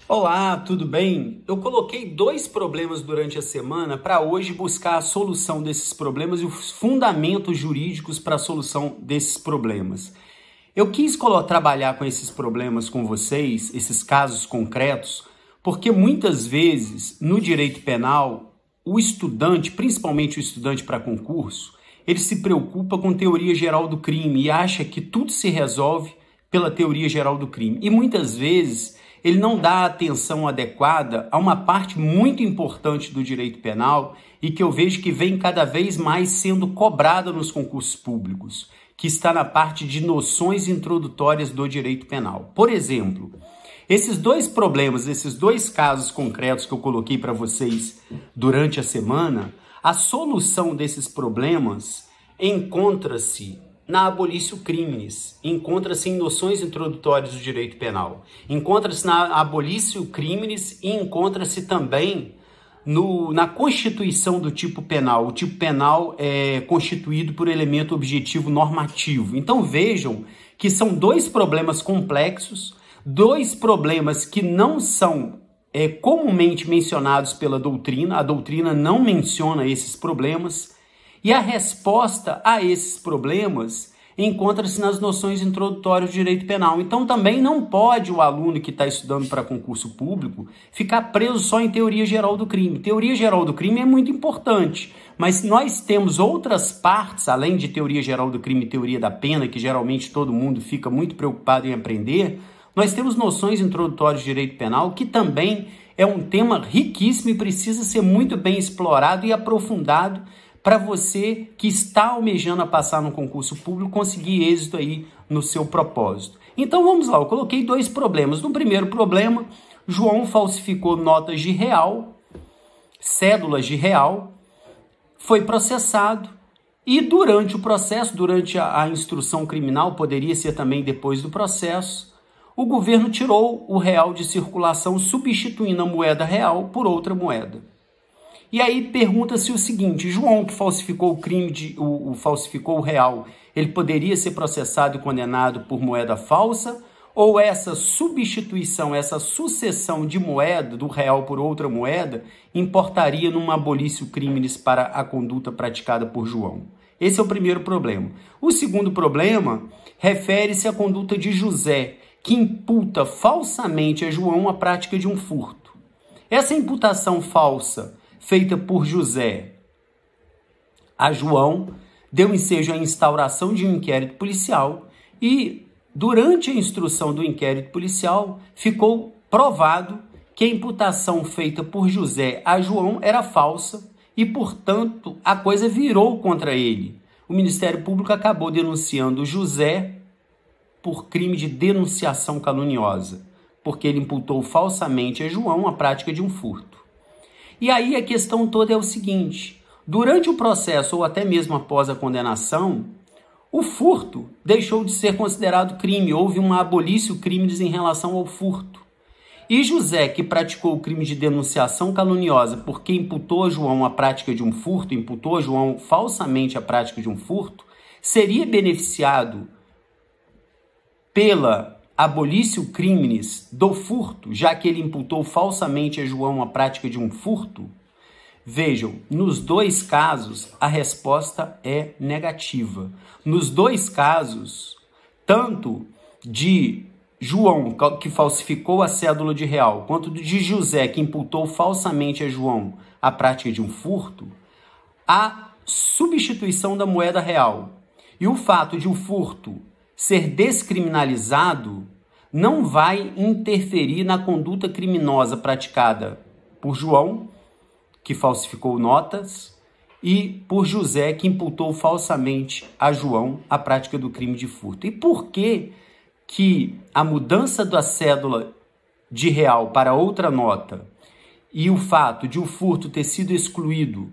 Olá, tudo bem? Eu coloquei dois problemas durante a semana para hoje buscar a solução desses problemas e os fundamentos jurídicos para a solução desses problemas. Eu quis trabalhar com esses problemas com vocês, esses casos concretos, porque muitas vezes no direito penal, o estudante, principalmente o estudante para concurso, ele se preocupa com teoria geral do crime e acha que tudo se resolve pela teoria geral do crime. E muitas vezes ele não dá atenção adequada a uma parte muito importante do direito penal e que eu vejo que vem cada vez mais sendo cobrada nos concursos públicos, que está na parte de noções introdutórias do direito penal. Por exemplo, esses dois problemas, esses dois casos concretos que eu coloquei para vocês durante a semana, a solução desses problemas encontra-se na abolício criminis, encontra-se em noções introdutórias do direito penal, encontra-se na abolício criminis e encontra-se também na constituição do tipo penal. O tipo penal é constituído por elemento objetivo normativo. Então vejam que são dois problemas complexos, dois problemas que não são comumente mencionados pela doutrina. A doutrina não menciona esses problemas. E a resposta a esses problemas encontra-se nas noções introdutórias do direito penal. Então também não pode o aluno que está estudando para concurso público ficar preso só em teoria geral do crime. Teoria geral do crime é muito importante, mas nós temos outras partes, além de teoria geral do crime e teoria da pena, que geralmente todo mundo fica muito preocupado em aprender, nós temos noções introdutórias de direito penal, que também é um tema riquíssimo e precisa ser muito bem explorado e aprofundado para você que está almejando a passar no concurso público conseguir êxito aí no seu propósito. Então vamos lá, eu coloquei dois problemas. No primeiro problema, João falsificou notas de real, cédulas de real, foi processado e durante o processo, durante a instrução criminal, poderia ser também depois do processo, o governo tirou o real de circulação, substituindo a moeda real por outra moeda. E aí pergunta-se o seguinte: João, que falsificou falsificou o real, ele poderia ser processado e condenado por moeda falsa? Ou essa substituição, essa sucessão de moeda, do real por outra moeda, importaria numa abolício criminis para a conduta praticada por João? Esse é o primeiro problema. O segundo problema refere-se à conduta de José, que imputa falsamente a João a prática de um furto. Essa imputação falsa feita por José a João deu ensejo à instauração de um inquérito policial e, durante a instrução do inquérito policial, ficou provado que a imputação feita por José a João era falsa e, portanto, a coisa virou contra ele. O Ministério Público acabou denunciando José por crime de denunciação caluniosa, porque ele imputou falsamente a João a prática de um furto. E aí a questão toda é o seguinte: durante o processo ou até mesmo após a condenação, o furto deixou de ser considerado crime, houve uma abolício criminis em relação ao furto. E José, que praticou o crime de denunciação caluniosa porque imputou a João a prática de um furto, imputou a João falsamente a prática de um furto, seria beneficiado pela abolício criminis do furto, já que ele imputou falsamente a João a prática de um furto? Vejam, nos dois casos, a resposta é negativa. Nos dois casos, tanto de João, que falsificou a cédula de real, quanto de José, que imputou falsamente a João a prática de um furto, a substituição da moeda real e o fato de o furto ser descriminalizado não vai interferir na conduta criminosa praticada por João, que falsificou notas, e por José, que imputou falsamente a João a prática do crime de furto. E por que a mudança da cédula de real para outra nota e o fato de o furto ter sido excluído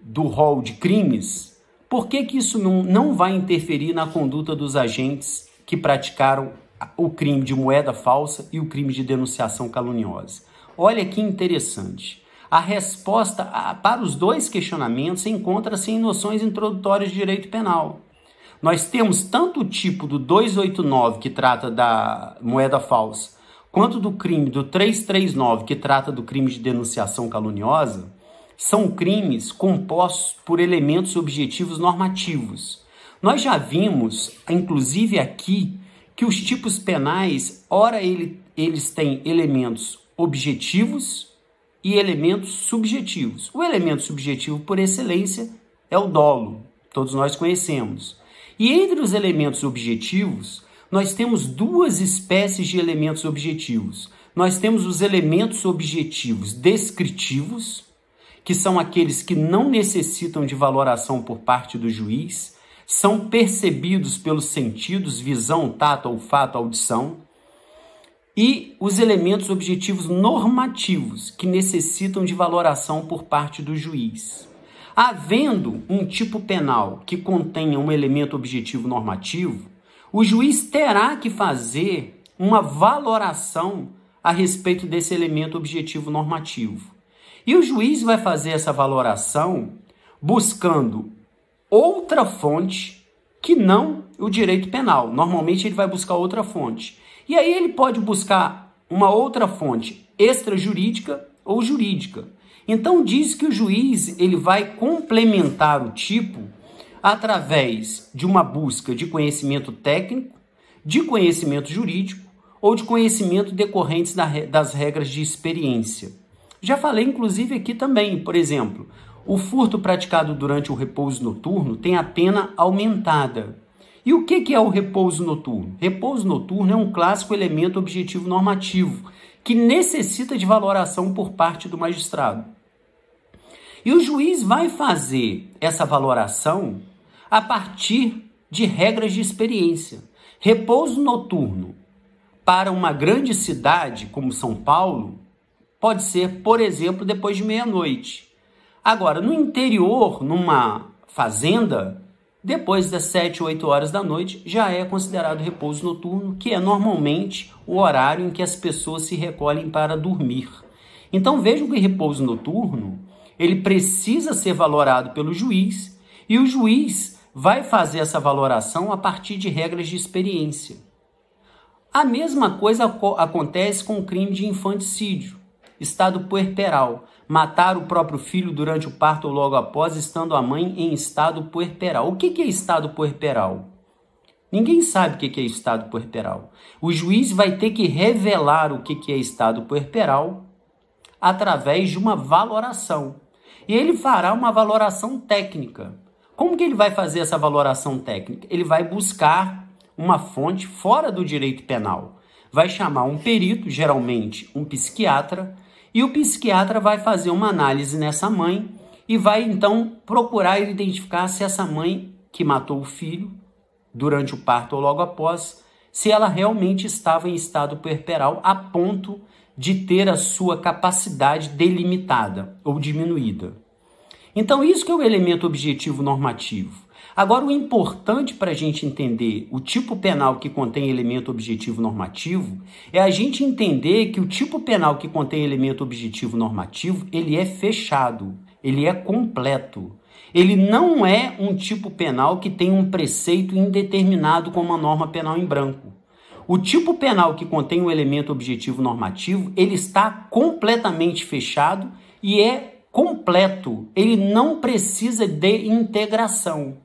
do rol de crimes, por que isso não vai interferir na conduta dos agentes que praticaram o crime de moeda falsa e o crime de denunciação caluniosa? Olha que interessante. A resposta para os dois questionamentos encontra-se em noções introdutórias de direito penal. Nós temos tanto o tipo do 289, que trata da moeda falsa, quanto do crime do 339, que trata do crime de denunciação caluniosa, são crimes compostos por elementos objetivos normativos. Nós já vimos, inclusive aqui, que os tipos penais, ora eles têm elementos objetivos e elementos subjetivos. O elemento subjetivo, por excelência, é o dolo, todos nós conhecemos. E entre os elementos objetivos, nós temos duas espécies de elementos objetivos. Nós temos os elementos objetivos descritivos, que são aqueles que não necessitam de valoração por parte do juiz, são percebidos pelos sentidos, visão, tato, olfato, audição, e os elementos objetivos normativos, que necessitam de valoração por parte do juiz. Havendo um tipo penal que contenha um elemento objetivo normativo, o juiz terá que fazer uma valoração a respeito desse elemento objetivo normativo. E o juiz vai fazer essa valoração buscando outra fonte que não o direito penal. Normalmente ele vai buscar outra fonte. E aí ele pode buscar uma outra fonte extrajurídica ou jurídica. Então diz que o juiz ele vai complementar o tipo através de uma busca de conhecimento técnico, de conhecimento jurídico ou de conhecimento decorrentes das regras de experiência. Já falei inclusive aqui também, por exemplo, o furto praticado durante o repouso noturno tem a pena aumentada. E o que é o repouso noturno? Repouso noturno é um clássico elemento objetivo normativo que necessita de valoração por parte do magistrado. E o juiz vai fazer essa valoração a partir de regras de experiência. Repouso noturno para uma grande cidade como São Paulo pode ser, por exemplo, depois de meia-noite. Agora, no interior, numa fazenda, depois das 7, 8 horas da noite, já é considerado repouso noturno, que é normalmente o horário em que as pessoas se recolhem para dormir. Então vejam que o repouso noturno, ele precisa ser valorado pelo juiz, e o juiz vai fazer essa valoração a partir de regras de experiência. A mesma coisa acontece com o crime de infanticídio, estado puerperal, matar o próprio filho durante o parto ou logo após, estando a mãe em estado puerperal. O que é estado puerperal? Ninguém sabe o que é estado puerperal. O juiz vai ter que revelar o que é estado puerperal através de uma valoração. E ele fará uma valoração técnica. Como que ele vai fazer essa valoração técnica? Ele vai buscar uma fonte fora do direito penal. Vai chamar um perito, geralmente um psiquiatra, e o psiquiatra vai fazer uma análise nessa mãe e vai então procurar identificar se essa mãe que matou o filho durante o parto ou logo após, se ela realmente estava em estado puerperal a ponto de ter a sua capacidade delimitada ou diminuída. Então isso que é o elemento objetivo normativo. Agora, o importante para a gente entender o tipo penal que contém elemento objetivo normativo é a gente entender que o tipo penal que contém elemento objetivo normativo, ele é fechado, ele é completo. Ele não é um tipo penal que tem um preceito indeterminado como a norma penal em branco. O tipo penal que contém o elemento objetivo normativo, ele está completamente fechado e é completo. Ele não precisa de integração.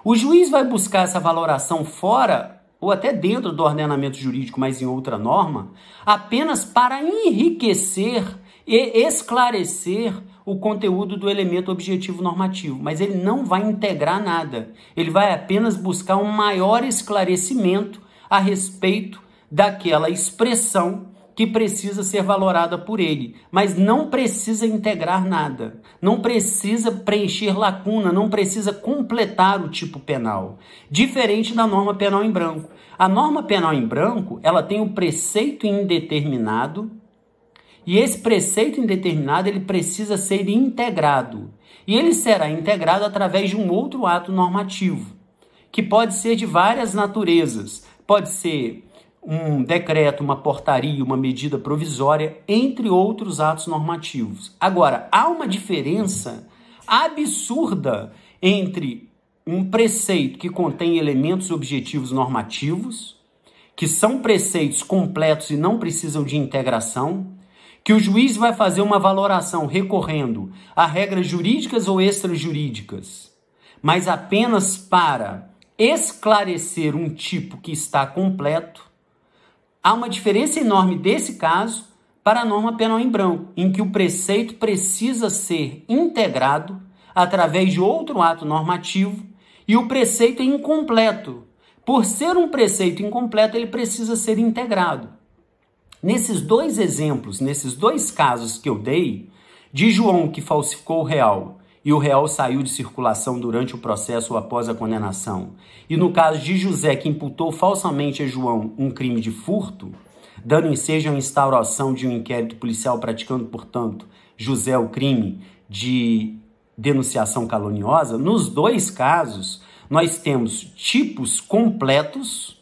O juiz vai buscar essa valoração fora ou até dentro do ordenamento jurídico, mas em outra norma, apenas para enriquecer e esclarecer o conteúdo do elemento objetivo normativo, mas ele não vai integrar nada. Ele vai apenas buscar um maior esclarecimento a respeito daquela expressão que precisa ser valorada por ele, mas não precisa integrar nada, não precisa preencher lacuna, não precisa completar o tipo penal, diferente da norma penal em branco. A norma penal em branco, ela tem um preceito indeterminado, e esse preceito indeterminado ele precisa ser integrado, e ele será integrado através de um outro ato normativo, que pode ser de várias naturezas, pode ser um decreto, uma portaria, uma medida provisória, entre outros atos normativos. Agora, há uma diferença absurda entre um preceito que contém elementos objetivos normativos, que são preceitos completos e não precisam de integração, que o juiz vai fazer uma valoração recorrendo a regras jurídicas ou extrajurídicas, mas apenas para esclarecer um tipo que está completo. Há uma diferença enorme desse caso para a norma penal em branco, em que o preceito precisa ser integrado através de outro ato normativo e o preceito é incompleto. Por ser um preceito incompleto, ele precisa ser integrado. Nesses dois exemplos, nesses dois casos que eu dei, de João que falsificou o real e o real saiu de circulação durante o processo ou após a condenação, e no caso de José que imputou falsamente a João um crime de furto, dando ensejo à instauração de um inquérito policial praticando, portanto, José o crime de denunciação caluniosa, nos dois casos nós temos tipos completos,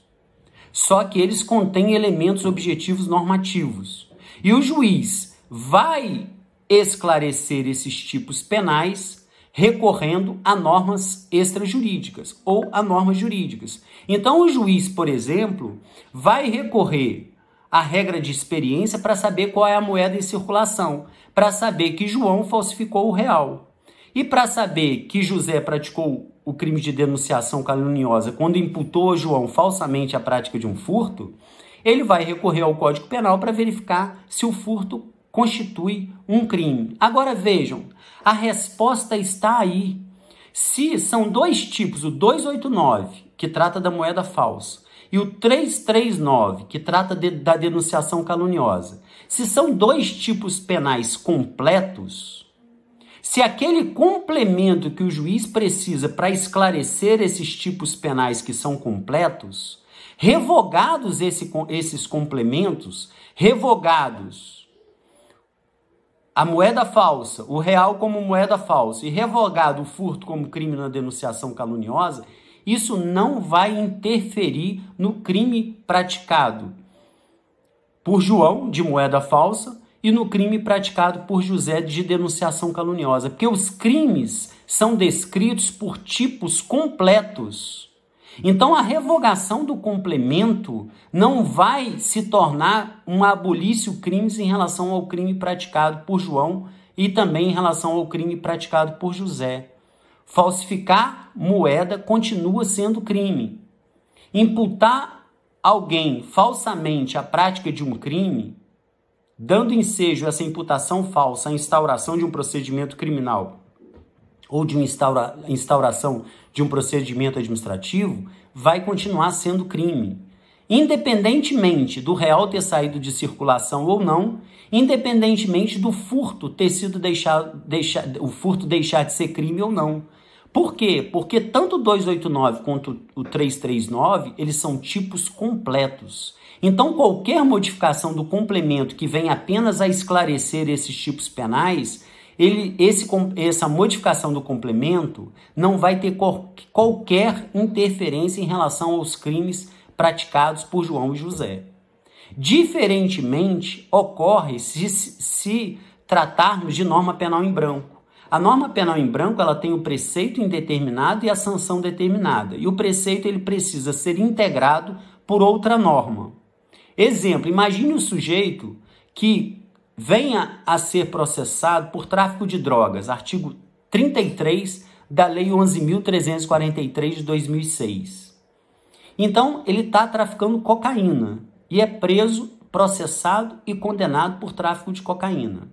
só que eles contêm elementos objetivos normativos. E o juiz vai esclarecer esses tipos penais recorrendo a normas extrajurídicas ou a normas jurídicas. Então o juiz, por exemplo, vai recorrer à regra de experiência para saber qual é a moeda em circulação, para saber que João falsificou o real. E para saber que José praticou o crime de denunciação caluniosa quando imputou a João falsamente a prática de um furto, ele vai recorrer ao Código Penal para verificar se o furto constitui um crime. Agora vejam, a resposta está aí. Se são dois tipos, o 289, que trata da moeda falsa, e o 339, que trata da denunciação caluniosa, se são dois tipos penais completos, se aquele complemento que o juiz precisa para esclarecer esses tipos penais que são completos, revogados esses complementos, revogados a moeda falsa, o real como moeda falsa e revogado o furto como crime na denunciação caluniosa, isso não vai interferir no crime praticado por João de moeda falsa e no crime praticado por José de denunciação caluniosa, porque os crimes são descritos por tipos completos. Então, a revogação do complemento não vai se tornar um abolício crimes em relação ao crime praticado por João e também em relação ao crime praticado por José. Falsificar moeda continua sendo crime. Imputar alguém falsamente a prática de um crime, dando ensejo a essa imputação falsa, a instauração de um procedimento criminal ou de uma instauração de um procedimento administrativo, vai continuar sendo crime. Independentemente do real ter saído de circulação ou não, independentemente do furto ter sido o furto deixar de ser crime ou não. Por quê? Porque tanto o 289 quanto o 339, eles são tipos completos. Então, qualquer modificação do complemento que venha apenas a esclarecer esses tipos penais, essa modificação do complemento não vai ter qualquer interferência em relação aos crimes praticados por João e José. Diferentemente, ocorre se tratarmos de norma penal em branco. A norma penal em branco ela tem o preceito indeterminado e a sanção determinada. E o preceito ele precisa ser integrado por outra norma. Exemplo, imagine um sujeito que venha a ser processado por tráfico de drogas, artigo 33 da Lei 11.343 de 2006. Então, ele está traficando cocaína e é preso, processado e condenado por tráfico de cocaína.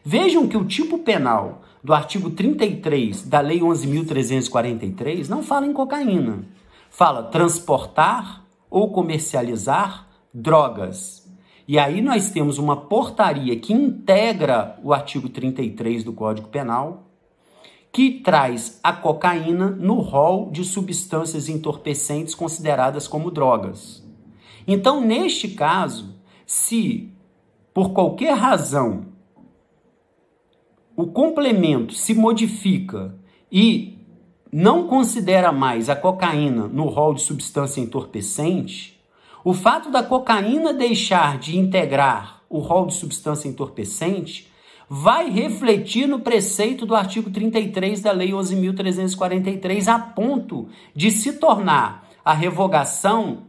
Vejam que o tipo penal do artigo 33 da Lei 11.343 não fala em cocaína. Fala transportar ou comercializar drogas. E aí nós temos uma portaria que integra o artigo 33 do Código Penal, que traz a cocaína no rol de substâncias entorpecentes consideradas como drogas. Então, neste caso, se por qualquer razão o complemento se modifica e não considera mais a cocaína no rol de substância entorpecente, o fato da cocaína deixar de integrar o rol de substância entorpecente vai refletir no preceito do artigo 33 da Lei 11.343 a ponto de se tornar a revogação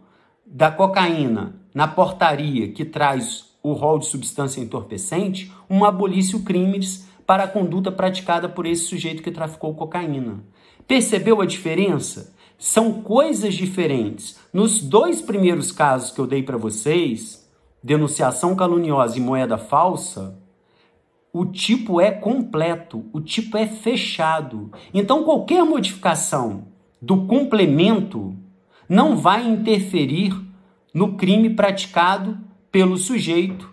da cocaína na portaria que traz o rol de substância entorpecente, uma abolício crimes para a conduta praticada por esse sujeito que traficou cocaína. Percebeu a diferença? São coisas diferentes. Nos 2 primeiros casos que eu dei para vocês, denunciação caluniosa e moeda falsa, o tipo é completo, o tipo é fechado. Então, qualquer modificação do complemento não vai interferir no crime praticado pelo sujeito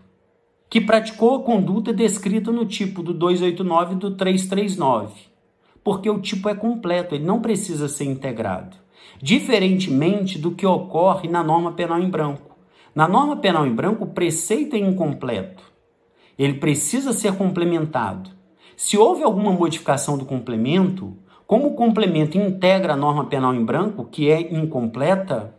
que praticou a conduta descrita no tipo do 289 e do 339, porque o tipo é completo, ele não precisa ser integrado. Diferentemente do que ocorre na norma penal em branco. Na norma penal em branco, o preceito é incompleto. Ele precisa ser complementado. Se houve alguma modificação do complemento, como o complemento integra a norma penal em branco, que é incompleta,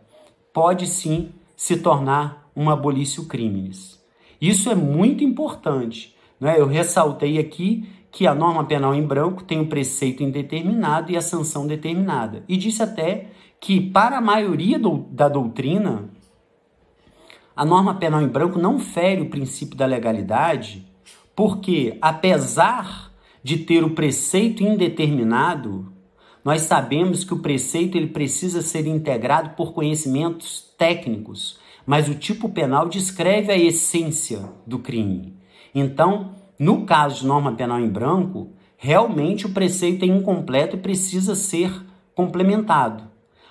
pode sim se tornar uma abolício crimes. Isso é muito importante, né? Eu ressaltei aqui que a norma penal em branco tem o preceito indeterminado e a sanção determinada. E disse até que, para a maioria da doutrina, a norma penal em branco não fere o princípio da legalidade, porque, apesar de ter o preceito indeterminado, nós sabemos que o preceito ele precisa ser integrado por conhecimentos técnicos, mas o tipo penal descreve a essência do crime. Então, no caso de norma penal em branco, realmente o preceito é incompleto e precisa ser complementado.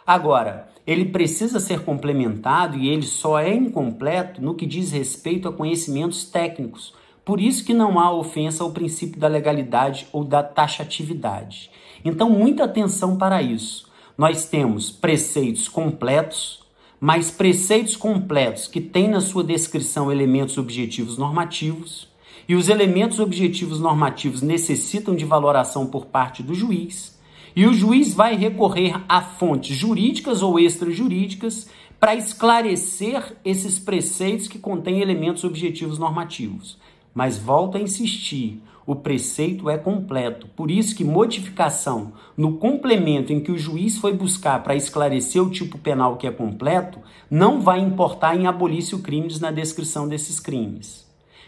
Agora, ele precisa ser complementado e ele só é incompleto no que diz respeito a conhecimentos técnicos. Por isso que não há ofensa ao princípio da legalidade ou da taxatividade. Então, muita atenção para isso. Nós temos preceitos completos, mas preceitos completos que têm na sua descrição elementos objetivos normativos, e os elementos objetivos normativos necessitam de valoração por parte do juiz, e o juiz vai recorrer a fontes jurídicas ou extrajurídicas para esclarecer esses preceitos que contêm elementos objetivos normativos. Mas volto a insistir, o preceito é completo, por isso que modificação no complemento em que o juiz foi buscar para esclarecer o tipo penal que é completo, não vai importar em abolício crimes na descrição desses crimes.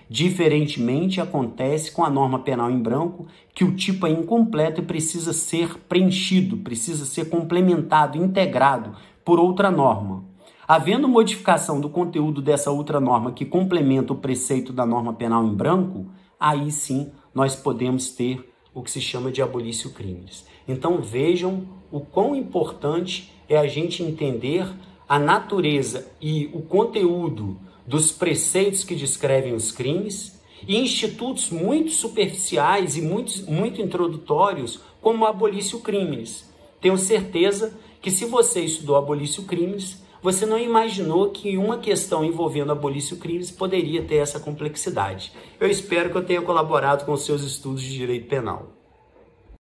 Diferentemente, acontece com a norma penal em branco, que o tipo é incompleto e precisa ser preenchido, precisa ser complementado, integrado por outra norma. Havendo modificação do conteúdo dessa outra norma que complementa o preceito da norma penal em branco, aí sim nós podemos ter o que se chama de abolício crimes. Então vejam o quão importante é a gente entender a natureza e o conteúdo dos preceitos que descrevem os crimes e institutos muito superficiais e muito introdutórios como abolício crimes. Tenho certeza que se você estudou abolício crimes, você não imaginou que uma questão envolvendo abolício crimes poderia ter essa complexidade. Eu espero que eu tenha colaborado com os seus estudos de direito penal.